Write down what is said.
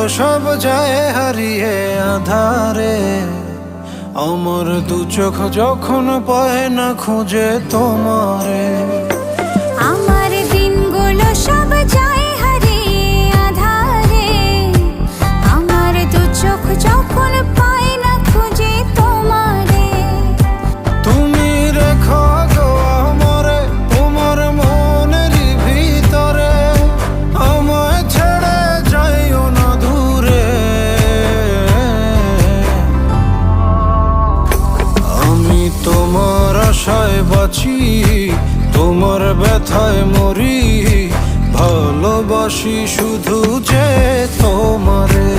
সব যায় হারিয়ে আধারে। আমার দু চোখ যখন পায় না খুঁজে তোমারে। আমার দিনগুলো সব যায় হারিয়ে আধারে। আমার দু চোখ যখন পায় না খুঁজে তোমারে। তুমি রেখো গো আমারে তোমার মনেরই ভিতরে, আমায় ছেড়ে যাইও না দূরে। আমি তোমার আশায় বাঁচি, তোমার ব্যথায় মরি, ভালোবাসি শুধু যে তোমারে।